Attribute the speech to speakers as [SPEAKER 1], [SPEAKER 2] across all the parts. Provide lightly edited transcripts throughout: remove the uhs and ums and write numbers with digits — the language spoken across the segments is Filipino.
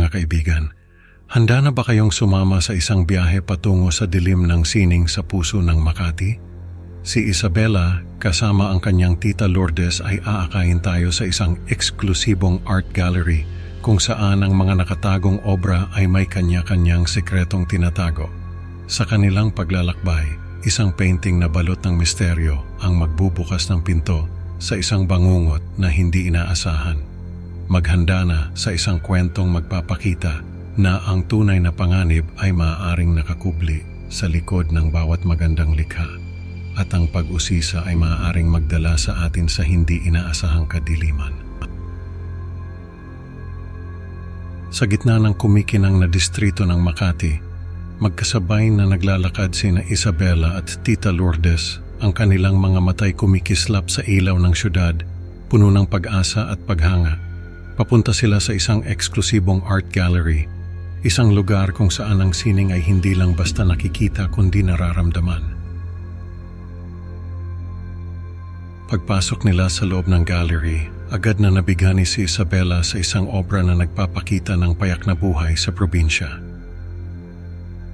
[SPEAKER 1] mga kaibigan, handa na ba kayong sumama sa isang biyahe patungo sa dilim ng sining sa puso ng Makati? Si Isabela kasama ang kanyang tita Lourdes ay aakayin tayo sa isang eksklusibong art gallery kung saan ang mga nakatagong obra ay may kanya-kanyang sikretong tinatago. Sa kanilang paglalakbay, isang painting na balot ng misteryo ang magbubukas ng pinto sa isang bangungot na hindi inaasahan. Maghanda na sa isang kwentong magpapakita na ang tunay na panganib ay maaaring nakakubli sa likod ng bawat magandang likha at ang pag-usisa ay maaaring magdala sa atin sa hindi inaasahang kadiliman. Sa gitna ng kumikinang na distrito ng Makati, magkasabay na naglalakad sina Isabela at Tita Lourdes. Ang kanilang mga matay kumikislap sa ilaw ng syudad, puno ng pag-asa at paghanga. Papunta sila sa isang eksklusibong art gallery, isang lugar kung saan ang sining ay hindi lang basta nakikita kundi nararamdaman. Pagpasok nila sa loob ng gallery, agad na nabigani si Isabela sa isang obra na nagpapakita ng payak na buhay sa probinsya.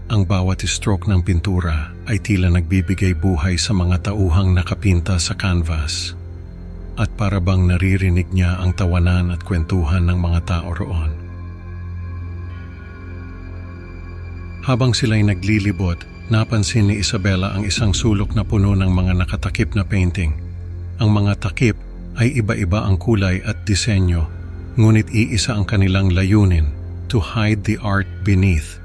[SPEAKER 1] Ang bawat stroke ng pintura ay tila nagbibigay buhay sa mga tauhang nakapinta sa canvas at para bang naririnig niya ang tawanan at kwentuhan ng mga tao roon. Habang sila'y naglilibot, napansin ni Isabela ang isang sulok na puno ng mga nakatakip na painting. Ang mga takip ay iba-iba ang kulay at disenyo, ngunit iisa ang kanilang layunin: to hide the art beneath.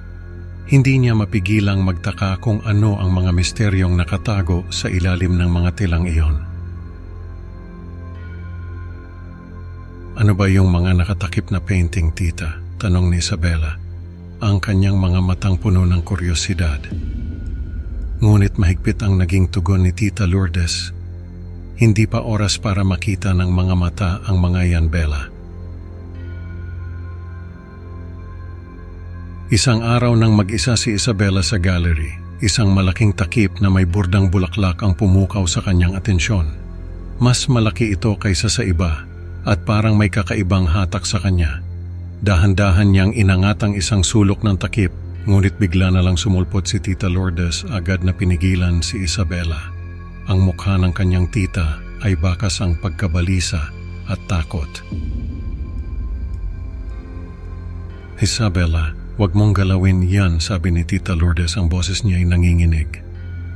[SPEAKER 1] Hindi niya mapigilang magtaka kung ano ang mga misteryong nakatago sa ilalim ng mga tilang iyon. Ano ba yung mga nakatakip na painting, tita? Tanong ni Isabela. Ang kanyang mga matang puno ng kuryosidad. Ngunit mahigpit ang naging tugon ni Tita Lourdes. Hindi pa oras para makita ng mga mata ang mga yan, Bella. Isang araw nang mag-isa si Isabela sa gallery, isang malaking takip na may burdang bulaklak ang pumukaw sa kanyang atensyon. Mas malaki ito kaysa sa iba at parang may kakaibang hatak sa kanya. Dahan-dahan niyang inangat ang isang sulok ng takip, ngunit bigla na lang sumulpot si Tita Lourdes, agad na pinigilan si Isabela. Ang mukha ng kanyang tita ay bakas ang pagkabalisa at takot. Isabela, "Huwag mong galawin yan," sabi ni Tita Lourdes, ang boses niya ay nanginginig.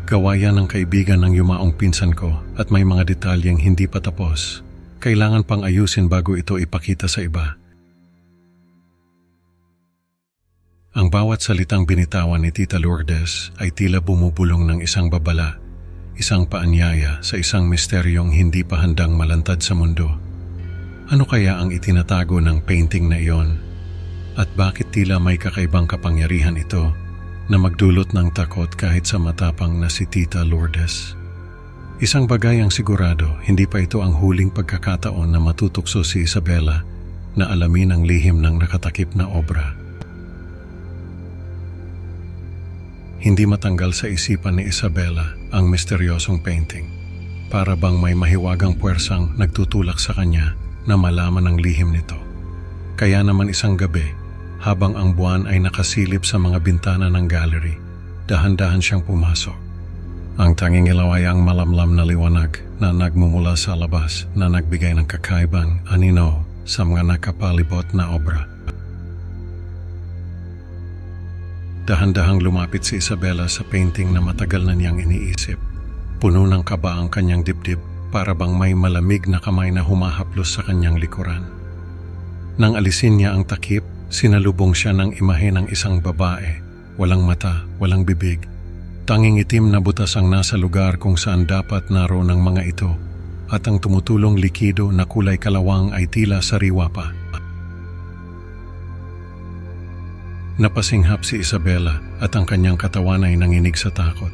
[SPEAKER 1] "Gawa yan ng kaibigan ng yumaong pinsan ko at may mga detalyeng hindi pa tapos. Kailangan pang ayusin bago ito ipakita sa iba." Ang bawat salitang binitawan ni Tita Lourdes ay tila bumubulong ng isang babala, isang paanyaya sa isang misteryong hindi pa handang malantad sa mundo. Ano kaya ang itinatago ng painting na iyon? At bakit tila may kakaibang kapangyarihan ito na magdulot ng takot kahit sa matapang na si Tita Lourdes? Isang bagay ang sigurado, hindi pa ito ang huling pagkakataon na matutukso si Isabela na alamin ang lihim ng nakatakip na obra. Hindi matanggal sa isipan ni Isabela ang misteryosong painting. Para bang may mahiwagang puwersang nagtutulak sa kanya na malaman ang lihim nito. Kaya naman isang gabi, habang ang buwan ay nakasilip sa mga bintana ng gallery, dahan-dahan siyang pumasok. Ang tanging ilaw ay ang malamlam na liwanag na nagmumula sa labas na nagbigay ng kakaibang anino sa mga nakapalibot na obra. Dahan-dahang lumapit si Isabela sa painting na matagal na niyang iniisip. Puno ng kaba ang kanyang dibdib, para bang may malamig na kamay na humahaplos sa kanyang likuran. Nang alisin niya ang takip, sinalubong siya ng imahe ng isang babae, walang mata, walang bibig. Tanging itim na butas ang nasa lugar kung saan dapat naroon ang mga ito, at ang tumutulong likido na kulay kalawang ay tila sariwa pa. Napasinghap si Isabela at ang kanyang katawan ay nanginig sa takot.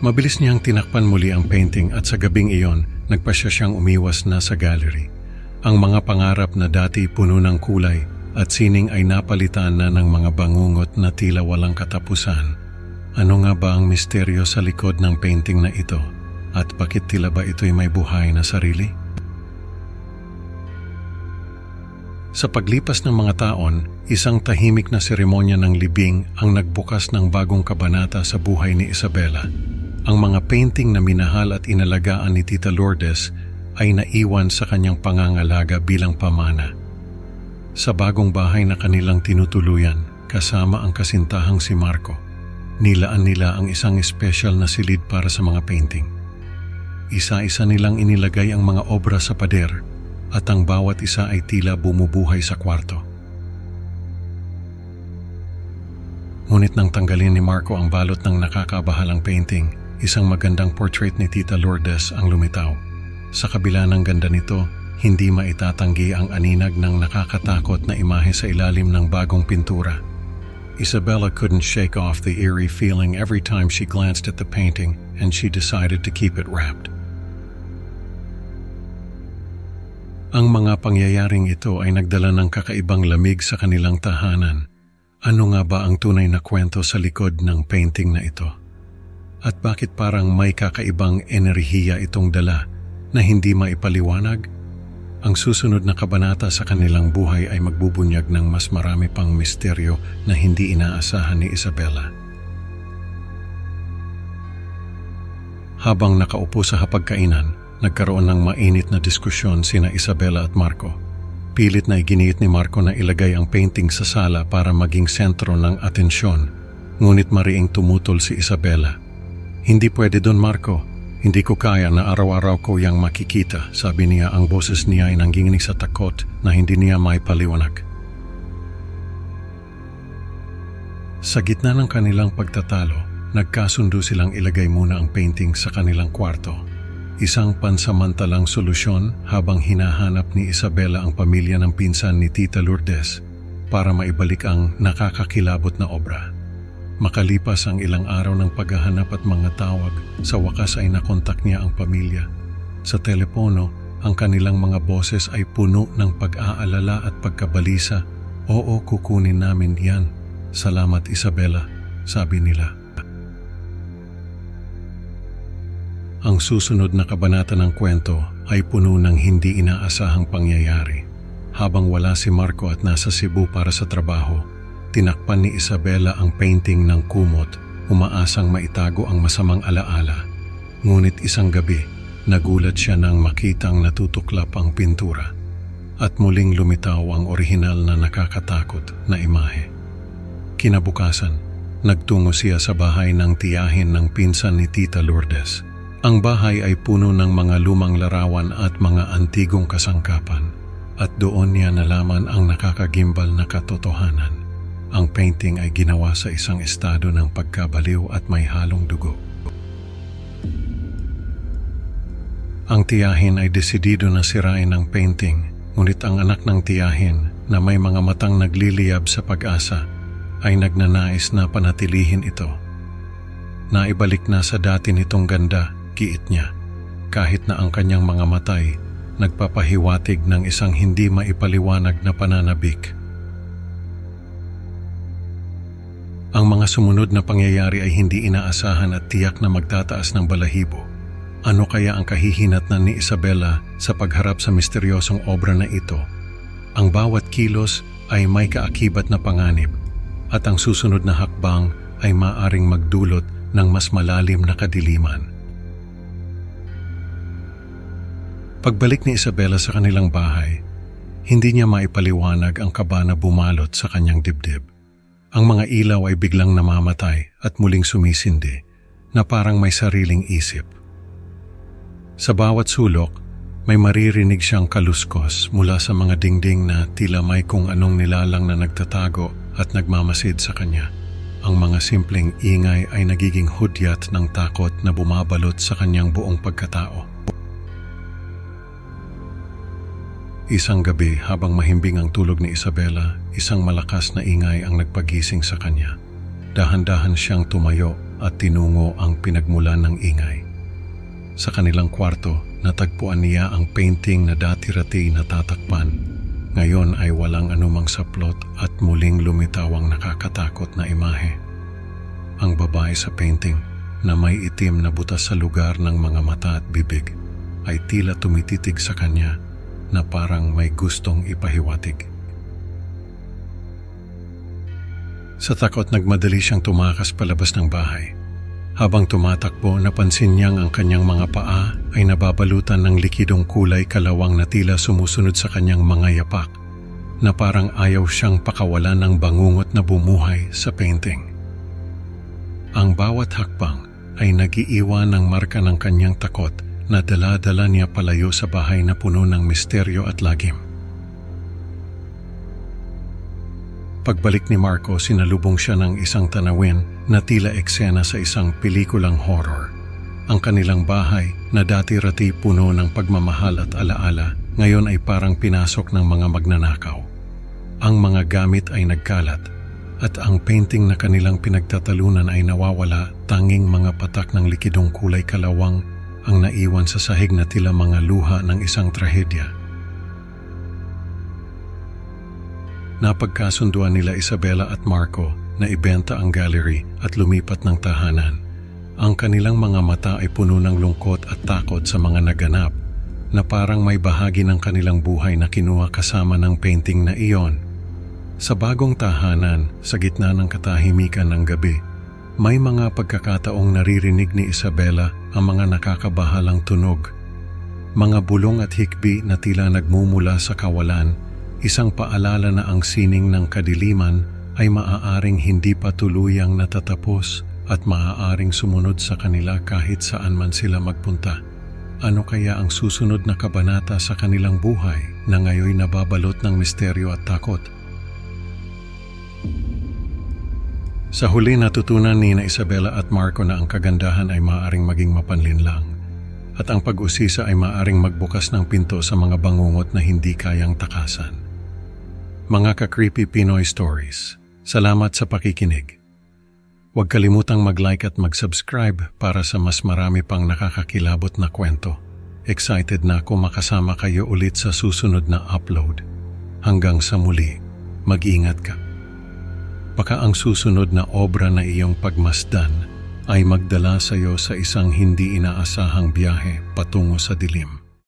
[SPEAKER 1] Mabilis niyang tinakpan muli ang painting at sa gabing iyon, nagpasya siyang umiwas na sa gallery. Ang mga pangarap na dati puno ng kulay at sining ay napalitan na ng mga bangungot na tila walang katapusan. Ano nga ba ang misteryo sa likod ng painting na ito? At bakit tila ba ito'y may buhay na sarili? Sa paglipas ng mga taon, isang tahimik na seremonya ng libing ang nagbukas ng bagong kabanata sa buhay ni Isabela. Ang mga painting na minahal at inalagaan ni Tita Lourdes ay naiwan sa kanyang pangangalaga bilang pamana. Sa bagong bahay na kanilang tinutuluyan, kasama ang kasintahang si Marco, nilaan nila ang isang espesyal na silid para sa mga painting. Isa-isa nilang inilagay ang mga obra sa pader at ang bawat isa ay tila bumubuhay sa kwarto. Ngunit nang tanggalin ni Marco ang balot ng nakakabahalang painting, isang magandang portrait ni Tita Lourdes ang lumitaw. Sa kabila ng ganda nito, hindi maitatanggi ang aninag ng nakakatakot na imahe sa ilalim ng bagong pintura. Isabela couldn't shake off the eerie feeling every time she glanced at the painting, and she decided to keep it wrapped. Ang mga pangyayaring ito ay nagdala ng kakaibang lamig sa kanilang tahanan. Ano nga ba ang tunay na kwento sa likod ng painting na ito? At bakit parang may kakaibang enerhiya itong dala na hindi maipaliwanag? Ang susunod na kabanata sa kanilang buhay ay magbubunyag ng mas marami pang misteryo na hindi inaasahan ni Isabela. Habang nakaupo sa hapagkainan, nagkaroon ng mainit na diskusyon sina Isabela at Marco. Pilit na iginiit ni Marco na ilagay ang painting sa sala para maging sentro ng atensyon, ngunit mariing tumutol si Isabela. "Hindi pwede doon, Marco. Hindi ko kaya na araw-araw ko yang makikita," sabi niya. Ang boses niya ay nanginginig sa takot na hindi niya maipaliwanag. Sa gitna ng kanilang pagtatalo, nagkasundo silang ilagay muna ang painting sa kanilang kwarto. Isang pansamantalang solusyon habang hinahanap ni Isabela ang pamilya ng pinsan ni Tita Lourdes para maibalik ang nakakakilabot na obra. Makalipas ang ilang araw ng paghahanap at mga tawag, sa wakas ay nakontak niya ang pamilya. Sa telepono, ang kanilang mga boses ay puno ng pag-aalala at pagkabalisa. "Oo, kukunin namin yan. Salamat, Isabela," sabi nila. Ang susunod na kabanata ng kwento ay puno ng hindi inaasahang pangyayari. Habang wala si Marco at nasa Cebu para sa trabaho, tinakpan ni Isabela ang painting ng kumot, umaasang maitago ang masamang alaala. Ngunit isang gabi, nagulat siya nang makitang natutuklap ang pintura at muling lumitaw ang orihinal na nakakatakot na imahe. Kinabukasan, nagtungo siya sa bahay ng tiyahin ng pinsan ni Tita Lourdes. Ang bahay ay puno ng mga lumang larawan at mga antigong kasangkapan, at doon niya nalaman ang nakakagimbal na katotohanan. Ang painting ay ginawa sa isang estado ng pagkabaliw at may halong dugo. Ang tiyahin ay desidido na sirain ang painting, ngunit ang anak ng tiyahin na may mga matang nagliliyab sa pag-asa ay nagnanais na panatilihin ito. Naibalik na sa dati nitong ganda, giit niya, kahit na ang kanyang mga matay nagpapahiwatig ng isang hindi maipaliwanag na pananabik. Ang mga sumunod na pangyayari ay hindi inaasahan at tiyak na magtataas ng balahibo. Ano kaya ang kahihinatnan ni Isabela sa pagharap sa misteryosong obra na ito? Ang bawat kilos ay may kaakibat na panganib, at ang susunod na hakbang ay maaring magdulot ng mas malalim na kadiliman. Pagbalik ni Isabela sa kanilang bahay, hindi niya maipaliwanag ang kaba na bumalot sa kanyang dibdib. Ang mga ilaw ay biglang namamatay at muling sumisindi na parang may sariling isip. Sa bawat sulok, may maririnig siyang kaluskos mula sa mga dingding na tila may kung anong nilalang na nagtatago at nagmamasid sa kanya. Ang mga simpleng ingay ay nagiging hudyat ng takot na bumabalot sa kanyang buong pagkatao. Isang gabi habang mahimbing ang tulog ni Isabela, isang malakas na ingay ang nagpagising sa kanya. Dahan-dahan siyang tumayo at tinungo ang pinagmulan ng ingay. Sa kanilang kwarto, natagpuan niya ang painting na dati-rati natatakpan. Ngayon ay walang anumang saplot at muling lumitaw ang nakakatakot na imahe. Ang babae sa painting na may itim na butas sa lugar ng mga mata at bibig ay tila tumititig sa kanya na parang may gustong ipahiwatig. Sa takot nagmadali siyang tumakas palabas ng bahay. Habang tumatakbo, napansin niyang ang kanyang mga paa ay nababalutan ng likidong kulay kalawang na tila sumusunod sa kanyang mga yapak, na parang ayaw siyang pakawalan ng bangungot na bumuhay sa painting. Ang bawat hakbang ay nag-iiwan ng marka ng kanyang takot na dala-dala niya palayo sa bahay na puno ng misteryo at lagim. Pagbalik ni Marco, sinalubong siya ng isang tanawin na tila eksena sa isang pelikulang horror. Ang kanilang bahay na dati-rati puno ng pagmamahal at alaala, ngayon ay parang pinasok ng mga magnanakaw. Ang mga gamit ay nagkalat at ang painting na kanilang pinagtatalunan ay nawawala, tanging mga patak ng likidong kulay kalawang ang naiwan sa sahig na tila mga luha ng isang trahedya. Napagkasunduan nila Isabela at Marco na ibenta ang gallery at lumipat ng tahanan. Ang kanilang mga mata ay puno ng lungkot at takot sa mga naganap, na parang may bahagi ng kanilang buhay na kinuha kasama ng painting na iyon. Sa bagong tahanan, sa gitna ng katahimikan ng gabi, may mga pagkakataong naririnig ni Isabela ang mga nakakabahalang tunog. Mga bulong at hikbi na tila nagmumula sa kawalan, isang paalala na ang sining ng kadiliman ay maaaring hindi pa tuluyang natatapos at maaaring sumunod sa kanila kahit saan man sila magpunta. Ano kaya ang susunod na kabanata sa kanilang buhay na ngayon nababalot ng misteryo at takot? Sa huli, natutunan ni Isabela at Marco na ang kagandahan ay maaaring maging mapanlinlang at ang pag-usisa ay maaaring magbukas ng pinto sa mga bangungot na hindi kayang takasan. Mga ka-creepy Pinoy Stories, salamat sa pakikinig. Huwag kalimutang mag-like at mag-subscribe para sa mas marami pang nakakakilabot na kwento. Excited na ako makasama kayo ulit sa susunod na upload. Hanggang sa muli, mag-ingat ka. Baka ang susunod na obra na iyong pagmasdan ay magdala sa iyo sa isang hindi inaasahang biyahe patungo sa dilim.